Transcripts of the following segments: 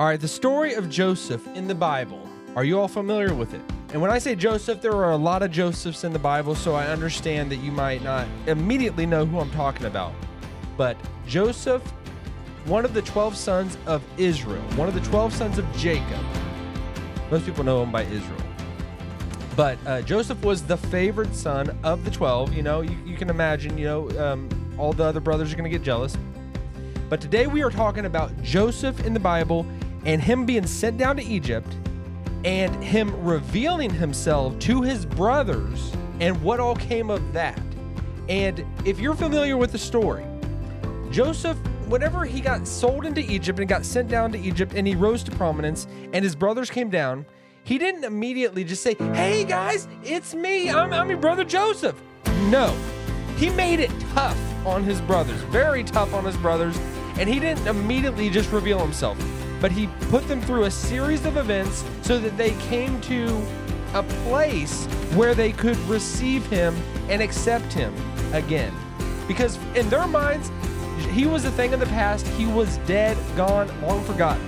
All right, the story of Joseph in the Bible. Are you all familiar with it? And when I say Joseph, there are a lot of Josephs in the Bible, so I understand that you might not immediately know who I'm talking about. But Joseph, one of the 12 sons of Israel, one of the 12 sons of Jacob. Most people know him by Israel. But Joseph was the favored son of the 12. You know, you can imagine, all the other brothers are going to get jealous. But today we are talking about Joseph in the Bible and him being sent down to Egypt and him revealing himself to his brothers and what all came of that. And if you're familiar with the story, Joseph, whenever he got sold into Egypt and got sent down to Egypt and he rose to prominence and his brothers came down, he didn't immediately just say, "Hey guys, it's me, I'm your brother Joseph." No, he made it tough on his brothers, very tough on his brothers, and he didn't immediately just reveal himself, but he put them through a series of events so that they came to a place where they could receive him and accept him again. Because in their minds, he was a thing of the past. He was dead, gone, long forgotten.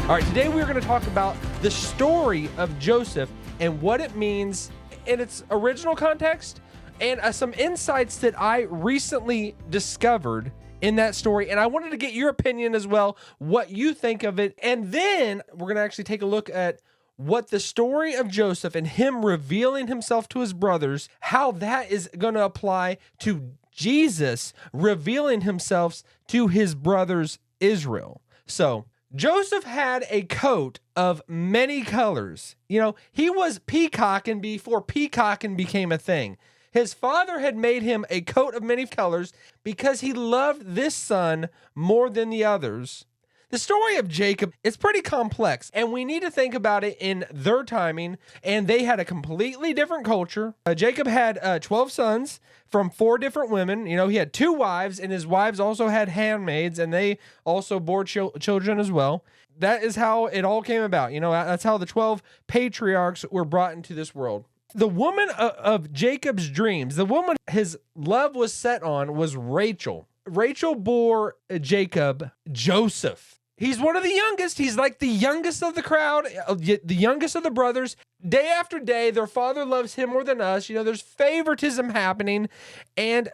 All right, today we're going to talk about the story of Joseph and what it means in its original context and some insights that I recently discovered in that story. And I wanted to get your opinion as well, what you think of it. And then we're going to actually take a look at what the story of Joseph and him revealing himself to his brothers, how that is going to apply to Jesus revealing himself to his brothers Israel. So Joseph had a coat of many colors. You know, he was peacocking before peacocking became a thing. His father had made him a coat of many colors because he loved this son more than the others. The story of Jacob is pretty complex, and we need to think about it in their timing, and they had a completely different culture. Jacob had 12 sons from 4 different women. You know, he had 2 wives, and his wives also had handmaids, and they also bore children as well. That is how it all came about. You know, that's how the 12 patriarchs were brought into this world. The woman of Jacob's dreams, the woman his love was set on, was Rachel. Rachel bore Jacob Joseph. He's one of the youngest. He's like the youngest of the crowd, the youngest of the brothers. Day after day, their father loves him more than us. You know, there's favoritism happening. And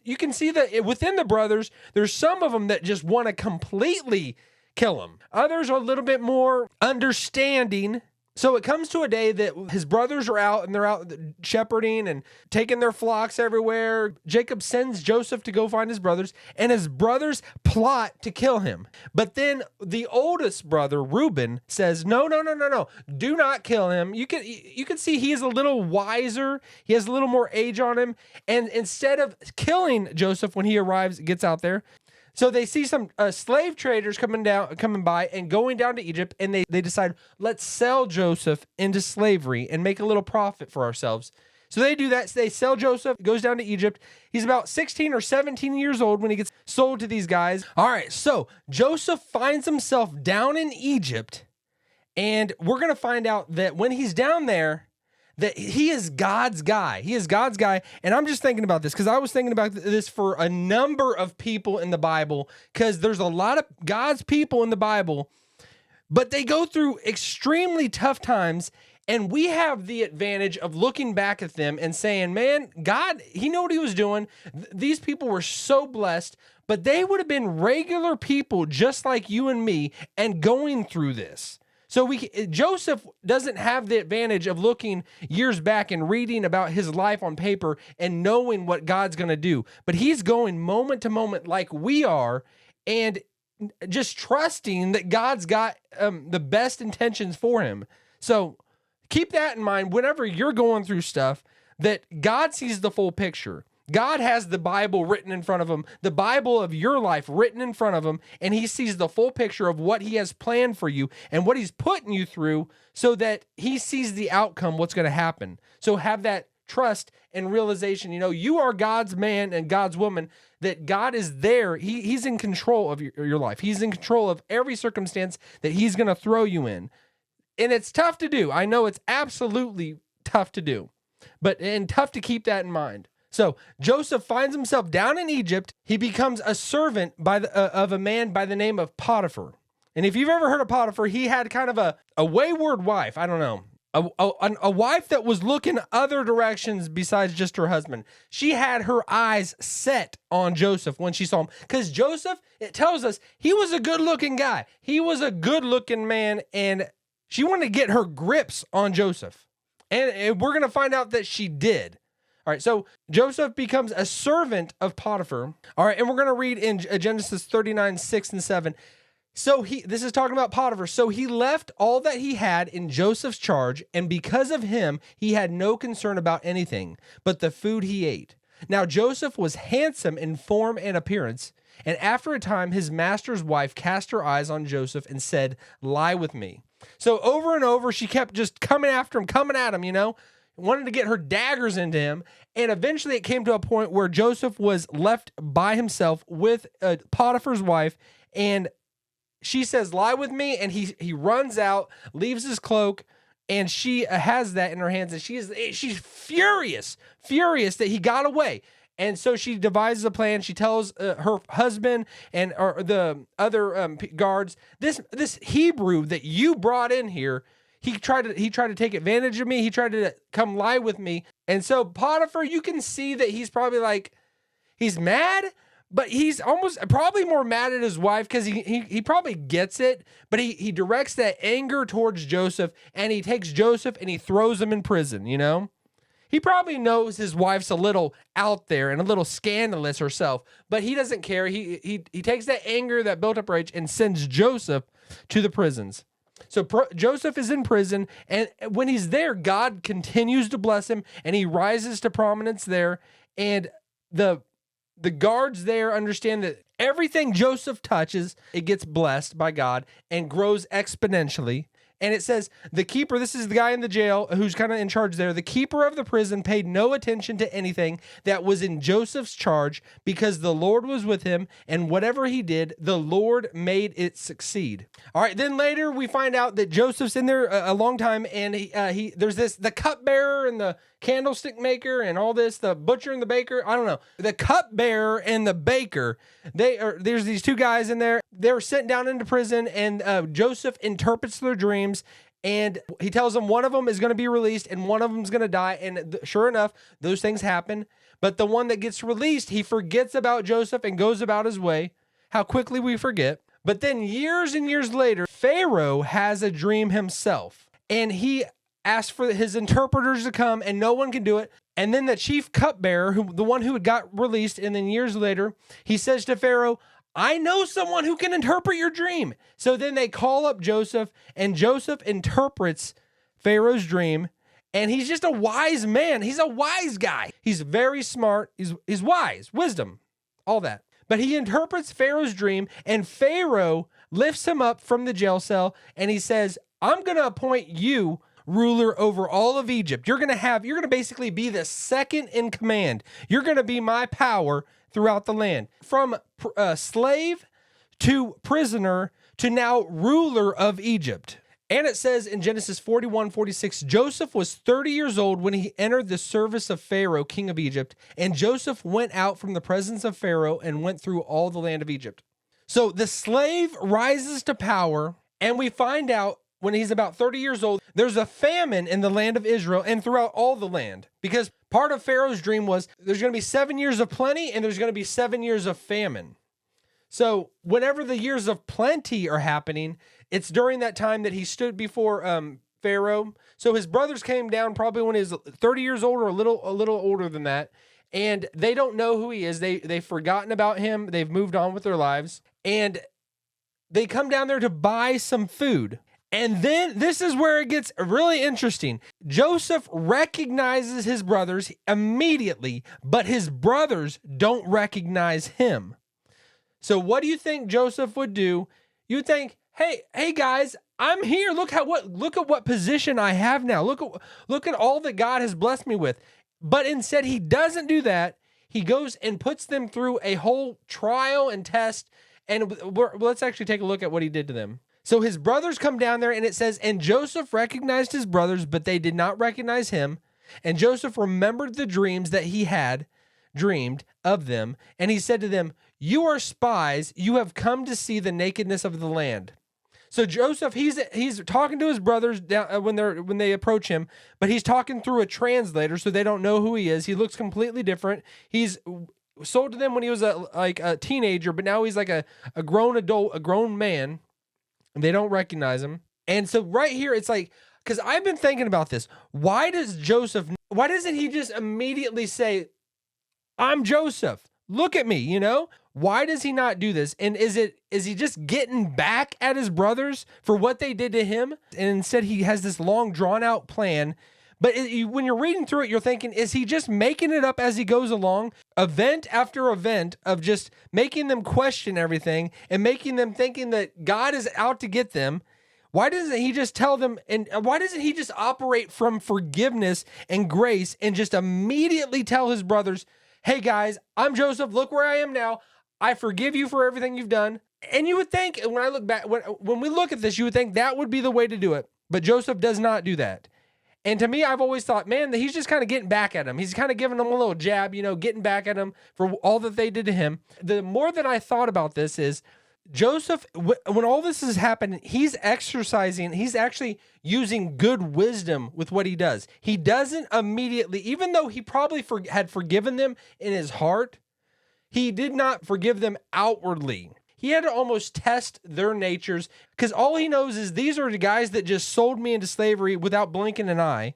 you can see that within the brothers, there's some of them that just want to completely kill him. Others are a little bit more understanding. So it comes to a day that his brothers are out and they're out shepherding and taking their flocks everywhere. Jacob sends Joseph to go find his brothers, and his brothers plot to kill him. But then the oldest brother, Reuben, says, no, do not kill him. You can see he is a little wiser. He has a little more age on him. And instead of killing Joseph when he arrives, gets out there, so they see some slave traders coming by and going down to Egypt, and they decide, let's sell Joseph into slavery and make a little profit for ourselves. So they do that. So they sell Joseph, goes down to Egypt. He's about 16 or 17 years old when he gets sold to these guys. All right, so Joseph finds himself down in Egypt, and we're going to find out that when he's down there, that he is God's guy. He is God's guy. And I'm just thinking about this because I was thinking about this for a number of people in the Bible, because there's a lot of God's people in the Bible, but they go through extremely tough times. And we have the advantage of looking back at them and saying, man, God, he knew what he was doing. These people were so blessed, but they would have been regular people just like you and me and going through this. So Joseph doesn't have the advantage of looking years back and reading about his life on paper and knowing what God's going to do. But he's going moment to moment like we are, and just trusting that God's got the best intentions for him. So keep that in mind whenever you're going through stuff, that God sees the full picture. God has the Bible written in front of him, the Bible of your life written in front of him, and he sees the full picture of what he has planned for you and what he's putting you through, so that he sees the outcome, what's going to happen. So have that trust and realization, you are God's man and God's woman, that God is there. He's in control of your life. He's in control of every circumstance that he's going to throw you in. And it's tough to do. I know it's absolutely tough to do, and tough to keep that in mind. So Joseph finds himself down in Egypt. He becomes a servant of a man by the name of Potiphar. And if you've ever heard of Potiphar, he had kind of a wayward wife. I don't know. A wife that was looking other directions besides just her husband. She had her eyes set on Joseph when she saw him. Because Joseph, it tells us, he was a good-looking guy. He was a good-looking man, and she wanted to get her grips on Joseph. And we're going to find out that she did. All right, so Joseph becomes a servant of Potiphar. All right, and we're going to read in Genesis 39, 6 and 7. So this is talking about Potiphar. So he left all that he had in Joseph's charge, and because of him, he had no concern about anything but the food he ate. Now Joseph was handsome in form and appearance, and after a time, his master's wife cast her eyes on Joseph and said, "Lie with me." So over and over, she kept just coming after him, coming at him, wanted to get her daggers into him. And eventually it came to a point where Joseph was left by himself with Potiphar's wife, and she says, "Lie with me," and he runs out, leaves his cloak, and she has that in her hands, and she's furious that he got away. And so she devises a plan. She tells her husband and the other guards, this Hebrew that you brought in here, he tried to take advantage of me. He tried to come lie with me. And so Potiphar, you can see that he's probably like, he's mad, but he's almost probably more mad at his wife because he probably gets it, but he directs that anger towards Joseph, and he takes Joseph and he throws him in prison, He probably knows his wife's a little out there and a little scandalous herself, but he doesn't care. He takes that anger, that built up rage, and sends Joseph to the prisons. So Joseph is in prison, and when he's there, God continues to bless him, and he rises to prominence there, and the guards there understand that everything Joseph touches, it gets blessed by God and grows exponentially. And it says, the keeper, this is the guy in the jail who's kind of in charge there, the keeper of the prison paid no attention to anything that was in Joseph's charge because the Lord was with him, and whatever he did, the Lord made it succeed. All right, then later we find out that Joseph's in there a long time, and there's the cupbearer and the candlestick maker and all this, the butcher and the baker, I don't know. The cupbearer and the baker, there's these two guys in there. They're sent down into prison, and Joseph interprets their dreams, and he tells them one of them is going to be released and one of them is going to die. And sure enough, those things happen. But the one that gets released, he forgets about Joseph and goes about his way. How quickly we forget. But then years and years later, Pharaoh has a dream himself, and he asks for his interpreters to come, and no one can do it. And then the chief cupbearer, the one who got released, and then years later, he says to Pharaoh, "I know someone who can interpret your dream." So then they call up Joseph, and Joseph interprets Pharaoh's dream, and he's just a wise man. He's a wise guy. He's very smart. He's wise, wisdom, all that. But he interprets Pharaoh's dream, and Pharaoh lifts him up from the jail cell, and he says, "I'm going to appoint you ruler over all of Egypt. You're going to basically be the second in command. You're going to be my power throughout the land. From slave to prisoner to now ruler of Egypt." And it says in Genesis 41:46, Joseph was 30 years old when he entered the service of Pharaoh, king of Egypt. And Joseph went out from the presence of Pharaoh and went through all the land of Egypt. So the slave rises to power, and we find out when he's about 30 years old, there's a famine in the land of Israel and throughout all the land, because part of Pharaoh's dream was there's going to be 7 years of plenty and there's going to be 7 years of famine. So whenever the years of plenty are happening, it's during that time that he stood before Pharaoh. So his brothers came down probably when he was 30 years old or a little older than that, and they don't know who he is. They've forgotten about him. They've moved on with their lives, and they come down there to buy some food. And then this is where it gets really interesting. Joseph recognizes his brothers immediately, but his brothers don't recognize him. So what do you think Joseph would do? You would think, hey guys, I'm here. Look at what position I have now. Look at all that God has blessed me with. But instead, he doesn't do that. He goes and puts them through a whole trial and test. And let's actually take a look at what he did to them. So his brothers come down there, and it says, and Joseph recognized his brothers, but they did not recognize him. And Joseph remembered the dreams that he had dreamed of them. And he said to them, you are spies. You have come to see the nakedness of the land. So Joseph, he's talking to his brothers when they approach him, but he's talking through a translator, so they don't know who he is. He looks completely different. He's sold to them when he was a teenager, but now he's like a grown adult, a grown man. They don't recognize him. And so right here, it's like, because I've been thinking about this. Why doesn't he just immediately say, I'm Joseph, look at me, you know? Why does he not do this? And is he just getting back at his brothers for what they did to him? And instead he has this long drawn out plan. But when you're reading through it, you're thinking, is he just making it up as he goes along? Event after event of just making them question everything and making them thinking that God is out to get them. Why doesn't he just tell them, and why doesn't he just operate from forgiveness and grace and just immediately tell his brothers, hey guys, I'm Joseph, look where I am now. I forgive you for everything you've done. And you would think, when I look back, when we look at this, you would think that would be the way to do it. But Joseph does not do that. And to me, I've always thought, man, that he's just kind of getting back at him. He's kind of giving them a little jab, you know, getting back at him for all that they did to him. The more that I thought about this is, Joseph, when all this is happening, he's actually using good wisdom with what he does. He doesn't immediately, even though he probably had forgiven them in his heart, he did not forgive them outwardly. He had to almost test their natures, because all he knows is these are the guys that just sold me into slavery without blinking an eye.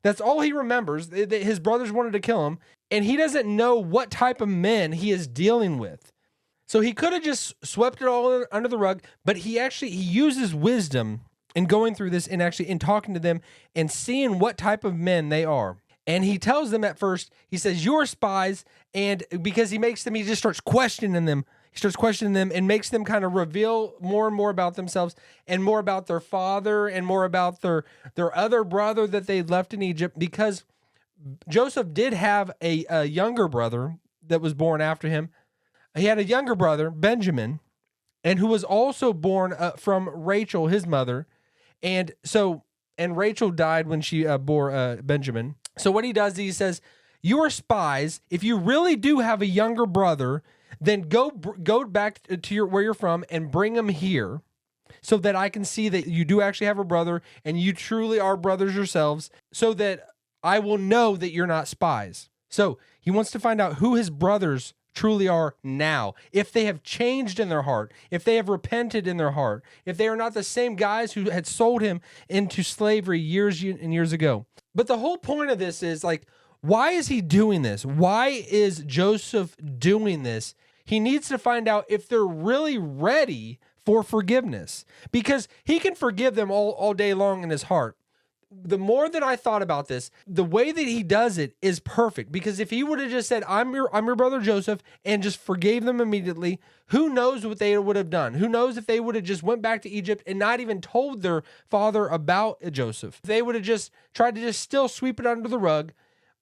That's all he remembers. His brothers wanted to kill him, and he doesn't know what type of men he is dealing with. So he could have just swept it all under the rug, but he uses wisdom in going through this and actually in talking to them and seeing what type of men they are. And he tells them at first, he says, you're spies. And because he just starts questioning them. He starts questioning them and makes them kind of reveal more and more about themselves and more about their father and more about their other brother that they left in Egypt, because Joseph did have a younger brother that was born after him. He had a younger brother, Benjamin, and who was also born from Rachel, his mother. And Rachel died when she bore Benjamin. So what he does, he says, you are spies. If you really do have a younger brother, then go back to where you're from and bring him here so that I can see that you do actually have a brother and you truly are brothers yourselves, so that I will know that you're not spies. So he wants to find out who his brothers truly are now, if they have changed in their heart, if they have repented in their heart, if they are not the same guys who had sold him into slavery years and years ago. But the whole point of this is, like, why is he doing this? Why is Joseph doing this? He needs to find out if they're really ready for forgiveness, because he can forgive them all day long in his heart. The more that I thought about this, the way that he does it is perfect, because if he would have just said, I'm your brother Joseph, and just forgave them immediately, who knows what they would have done? Who knows if they would have just went back to Egypt and not even told their father about Joseph? They would have just tried to just still sweep it under the rug.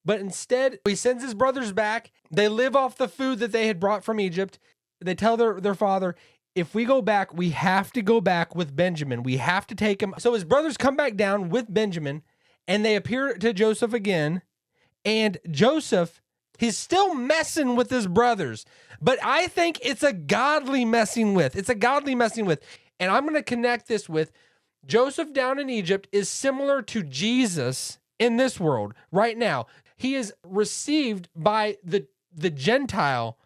But instead, he sends his brothers back. They live off the food that they had brought from Egypt. They tell their father, if we go back, we have to go back with Benjamin. We have to take him. So his brothers come back down with Benjamin, and they appear to Joseph again. And Joseph, he's still messing with his brothers. But I think it's a godly messing with. It's a godly messing with. And I'm going to connect this with Joseph down in Egypt is similar to Jesus in this world right now. He is received by the Gentile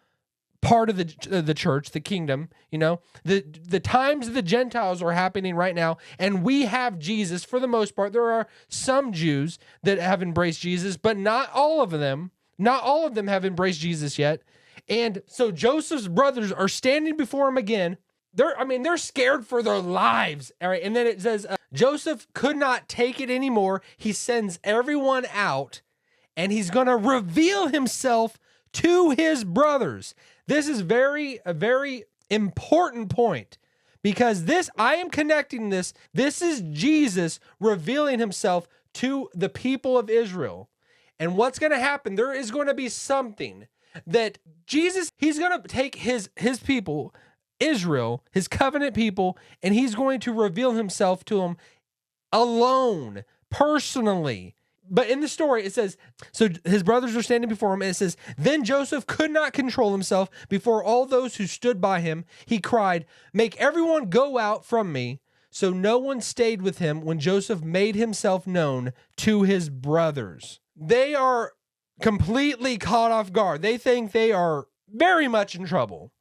part of the church, the kingdom, you know, the times of the Gentiles are happening right now. And we have Jesus for the most part. There are some Jews that have embraced Jesus, but not all of them. Not all of them have embraced Jesus yet. And so Joseph's brothers are standing before him again. They're scared for their lives. All right. And then it says, Joseph could not take it anymore. He sends everyone out, and he's going to reveal himself to his brothers. This is a very important point, because I am connecting this. This is Jesus revealing himself to the people of Israel. And what's going to happen? There is going to be something that Jesus, he's going to take his people, Israel, his covenant people, and he's going to reveal himself to them alone, personally. But in the story, it says, so his brothers are standing before him, and it says, then Joseph could not control himself before all those who stood by him. He cried, make everyone go out from me. So no one stayed with him when Joseph made himself known to his brothers. They are completely caught off guard. They think they are very much in trouble.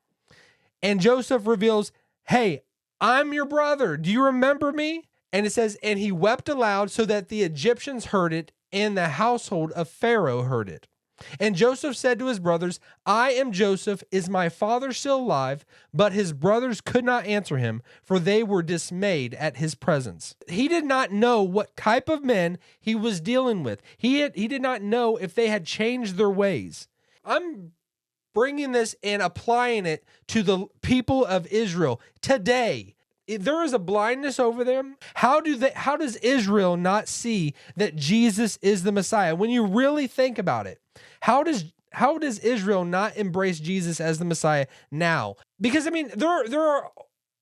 And Joseph reveals, hey, I'm your brother. Do you remember me? And it says, and he wept aloud so that the Egyptians heard it, and the household of Pharaoh heard it. And Joseph said to his brothers, I am Joseph. Is my father still alive? But his brothers could not answer him, for they were dismayed at his presence. He did not know what type of men he was dealing with. He did not know if they had changed their ways. I'm bringing this and applying it to the people of Israel today. There is a blindness over them. How does Israel not see that Jesus is the Messiah? When you really think about it, how does Israel not embrace Jesus as the Messiah now? Because I mean, there are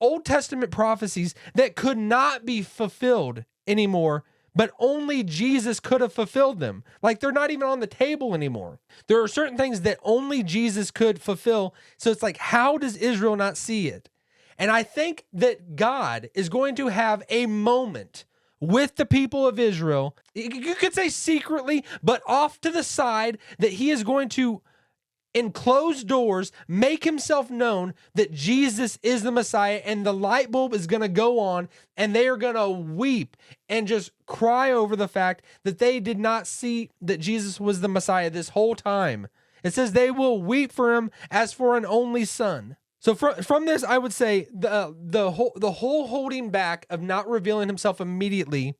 Old Testament prophecies that could not be fulfilled anymore, but only Jesus could have fulfilled them. Like, they're not even on the table anymore. There are certain things that only Jesus could fulfill. So it's like, how does Israel not see it? And I think that God is going to have a moment with the people of Israel. You could say secretly, but off to the side, that he is going to, in closed doors, make himself known that Jesus is the Messiah, and the light bulb is going to go on, and they are going to weep and just cry over the fact that they did not see that Jesus was the Messiah this whole time. It says they will weep for him as for an only son. So from this, I would say the whole holding back of not revealing himself immediately,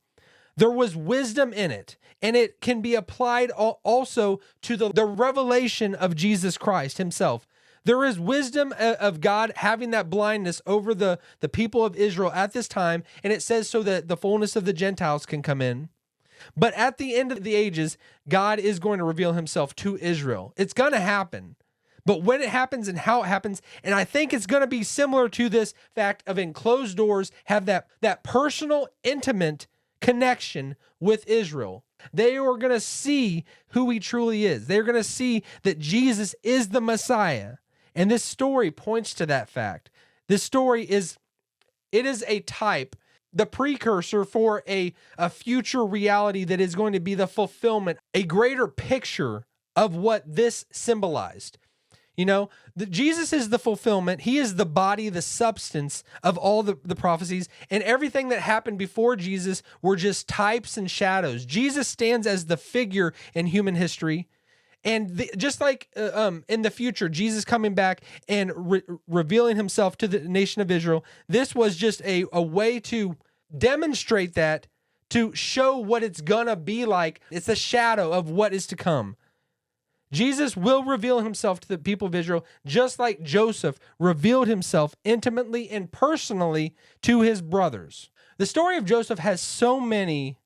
there was wisdom in it, and it can be applied also to the revelation of Jesus Christ himself. There is wisdom of God having that blindness over the people of Israel at this time, and it says so that the fullness of the Gentiles can come in. But at the end of the ages, God is going to reveal himself to Israel. It's going to happen. But when it happens and how it happens, and I think it's going to be similar to this fact of enclosed doors, have that personal, intimate connection with Israel. They are going to see who he truly is. They're going to see that Jesus is the Messiah. And this story points to that fact. This story is a type, the precursor for a future reality that is going to be the fulfillment, a greater picture of what this symbolized. You know, Jesus is the fulfillment. He is the body, the substance of all the prophecies, and everything that happened before Jesus were just types and shadows. Jesus stands as the figure in human history. And just like in the future, Jesus coming back and revealing himself to the nation of Israel, this was just a way to demonstrate that, to show what it's going to be like. It's a shadow of what is to come. Jesus will reveal himself to the people of Israel, just like Joseph revealed himself intimately and personally to his brothers. The story of Joseph has so many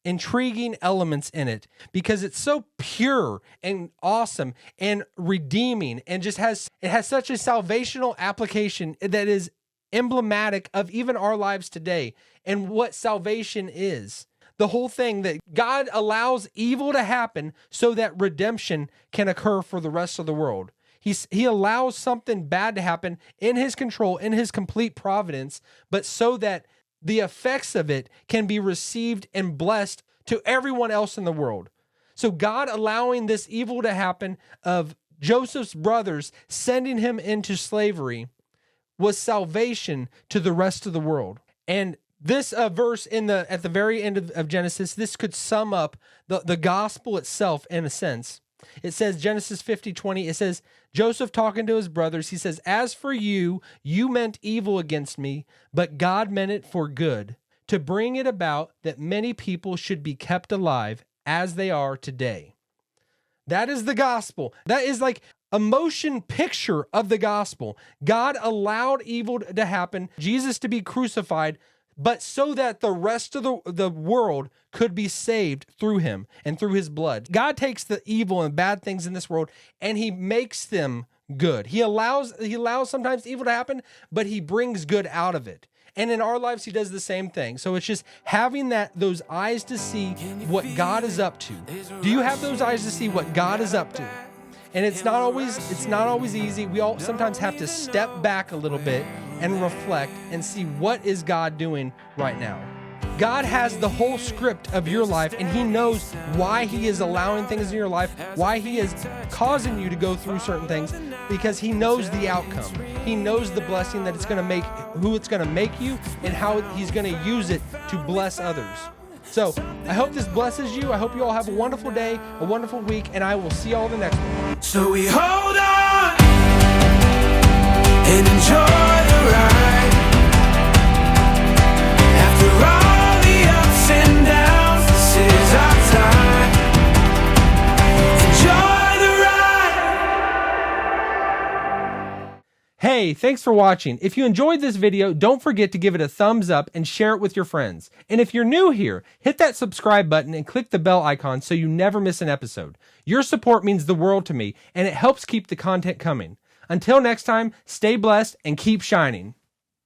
intriguing elements in it because it's so pure and awesome and redeeming, and just has such a salvational application that is emblematic of even our lives today and what salvation is. The whole thing that God allows evil to happen so that redemption can occur for the rest of the world. He allows something bad to happen in his control, in his complete providence, but so that the effects of it can be received and blessed to everyone else in the world. So God allowing this evil to happen of Joseph's brothers sending him into slavery was salvation to the rest of the world. And this verse at the very end of Genesis, this could sum up the gospel itself in a sense. It says, Genesis 50:20, it says, Joseph talking to his brothers, he says, as for you, you meant evil against me, but God meant it for good, to bring it about that many people should be kept alive as they are today. That is the gospel. That is like a motion picture of the gospel. God allowed evil to happen, Jesus to be crucified, but so that the rest of the world could be saved through him and through his blood. God takes the evil and bad things in this world and he makes them good. He allows sometimes evil to happen, but he brings good out of it. And in our lives, he does the same thing. So it's just having those eyes to see what God is up to. Do you have those eyes to see what God is up to? And it's not always easy. We all sometimes have to step back a little bit and reflect and see what is God doing right now. God has the whole script of your life, and he knows why he is allowing things in your life, why he is causing you to go through certain things, because he knows the outcome. He knows the blessing that it's going to make, who it's going to make you, and how he's going to use it to bless others. So I hope this blesses you. I hope you all have a wonderful day, a wonderful week, and I will see you all the next one. So we hold on and enjoy the ride. After all the ups and downs, this is our time. Enjoy the ride. Hey, thanks for watching. If you enjoyed this video, don't forget to give it a thumbs up and share it with your friends. And if you're new here, hit that subscribe button and click the bell icon so you never miss an episode. Your support means the world to me, and it helps keep the content coming. Until next time, stay blessed and keep shining.